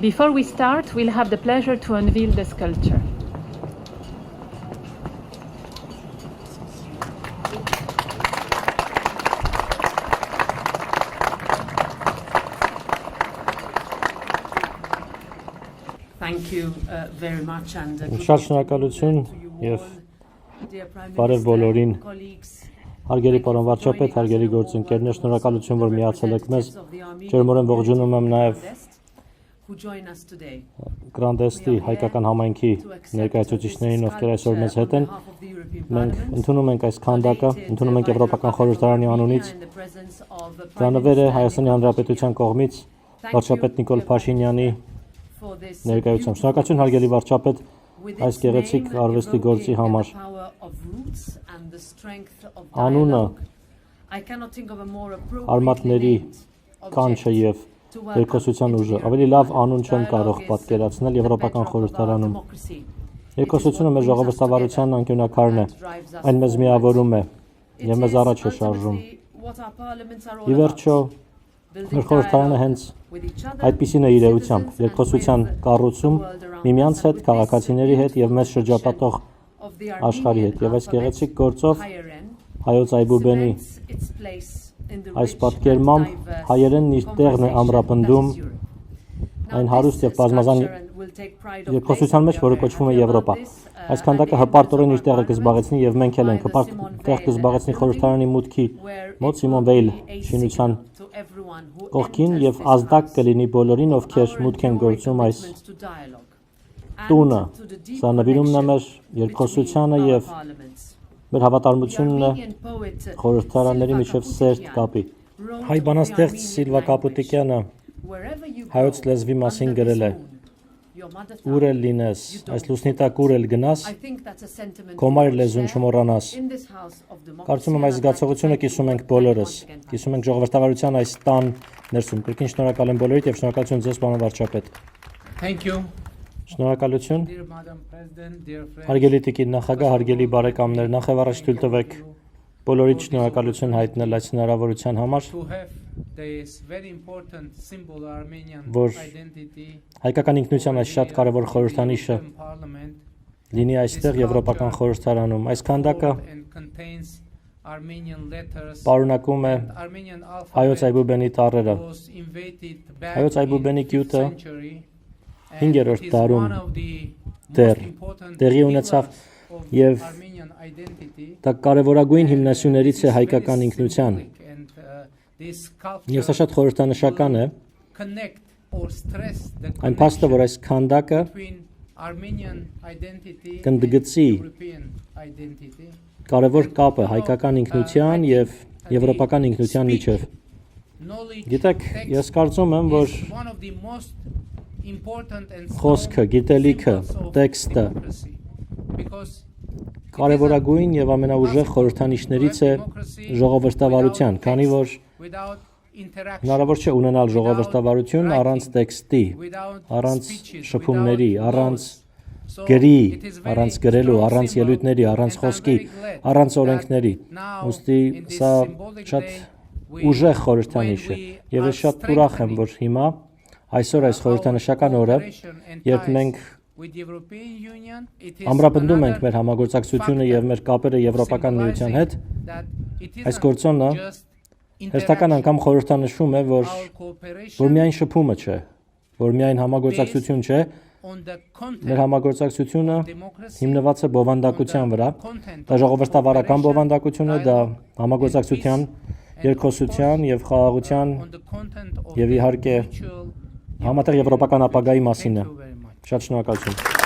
Before we start, we'll have the pleasure to unveil the sculpture. Thank you very much and Շատ շնորհակալություն եւ բարև բոլորին հարգելի պարոն վարչապետ, հարգելի գործընկերներ, շնորհակալություն որ միացել եք մեզ։ Ջերմորեն ողջունում եմ նաեւ Grandest-ի հայկական համայնքի ներկայացուցիչներին, ովքեր այսօր մեզ հետ են։ Մենք ընդունում ենք այս քանդակը, ընդունում ենք Եվրոպական խորհրդարանի անունից։ Դա նվեր է Հայաստանի Հանրապետության կողմից վարչապետ Նիկոլ Փաշինյանի ներկայությամբ։ Շնորհակալություն հարգելի վարչապետ այս գեղեցիկ արվեստի գործի համար։ Անունը արմատների կանչը եւ երկխոսության ուժը։ Ավելի լավ անուն չեմ կարող պատկերացնել Եվրոպական խորհրդարանում։ Երկխոսությունը մեր ժողովրդավարության անկյունաքարն է, այն մեզ միավորում է եւ մեզ առաջ է շարժում։ Ի վերջո, մեր խորհրդարանը հենց այդպիսին է իր էությամբ, երկխոսության կառուցում միմյանց հետ, քաղաքացիների հետ եւ մեզ շրջապատող աշխարհի հետ։ Եվ այս գեղեցիկ գործով հայոց այբուբենի այս պատկերմամբ հայերենն իր տեղն է ամրապնդում այն հարուստ եւ բազմազան երկխոսության մեջ, որը կոչվում է Եվրոպա։ Այս քանդակը հպարտորեն իր տեղը կզբաղեցնի եւ մենք էլ ենք հպարտ տեղ կզբաղեցնի խորհրդարանի մուտքի մոտ Սիմոն Վեյլ շինության կողքին եւ ազդակ կլինի բոլորին, ովքեր մուտք են գործում այս տունը։ Սա նվիրումն է մեր երկխոսությանը եւ մեր հավատարմությունն է խորհրդարանների միջև սերտ կապի։ Հայ բանաստեղծ Սիլվա Կապուտիկյանը հայոց լեզվի մասին գրել է. Ուր էլ լինես, այս լուսնի տակ ուր էլ գնաս, քո մայր լեզուն չմոռանաս։ Կարծում եմ այս զգացողությունը կիսում ենք բոլորս, կիսում ենք ժողովրդավարության այս տան ներսում։ Կրկին շնորհակալ եմ բոլորիդ եւ շնորհակալություն ձեզ պարոն վարչապետ։ Thank you. Շնորհակալություն։ Հարգելի տիկին նախագահ, հարգելի բարեկամներ, նախ եւ առաջ թույլ տվեք բոլորիդ շնորհակալություն հայտնել այս հնարավորության համար, որ հայկական ինքնության այս շատ կարևոր խորհրդանիշը լինի այստեղ Եվրոպական խորհրդարանում։ Այս քանդակը պարունակում է հայոց այբուբենի տառերը։ Հայոց այբուբենի գյուտը 5-րդ դարում տեղի ունեցավ եւ դա կարևորագույն հիմնասյուներից է հայկական ինքնության։ Եվ սա շատ խորհրդանշական է այն փաստը, որ այս քանդակը կընդգծի կարևոր կապը հայկական ինքնության եւ եվրոպական ինքնության միջև։ Գիտեք, ես կարծում եմ, որ խոսքը, գիտելիքը, տեքստը կարևորագույն եւ ամենաուժեղ խորհրդանիշներից է ժողովրդավարության, քանի որ հնարավոր չէ ունենալ ժողովրդավարություն առանց տեքստի, առանց շփումների, առանց գրի, առանց գրելու, առանց ելույթների, առանց խոսքի, առանց օրենքների։ Ուստի սա շատ ուժեղ խորհրդանիշ է եւ ես շատ ուրախ եմ, որ հիմա այսօր այս խորհրդանշական օրը, երբ մենք ամրապնդում ենք մեր համագործակցությունը եւ մեր կապերը Եվրոպական միության հետ, այս գործոնը հերթական անգամ խորհրդանշում է, որ միայն շփումը չէ, որ միայն համագործակցություն չէ, մեր համագործակցությունը հիմնված է բովանդակության վրա, դա ժողովրդավարական բովանդակություն է, դա համագործակցության, երկխոսության եւ խաղաղության եւ իհարկե համատեղ եվրոպական ապագայի մասին է։ Շատ շնորհակալություն։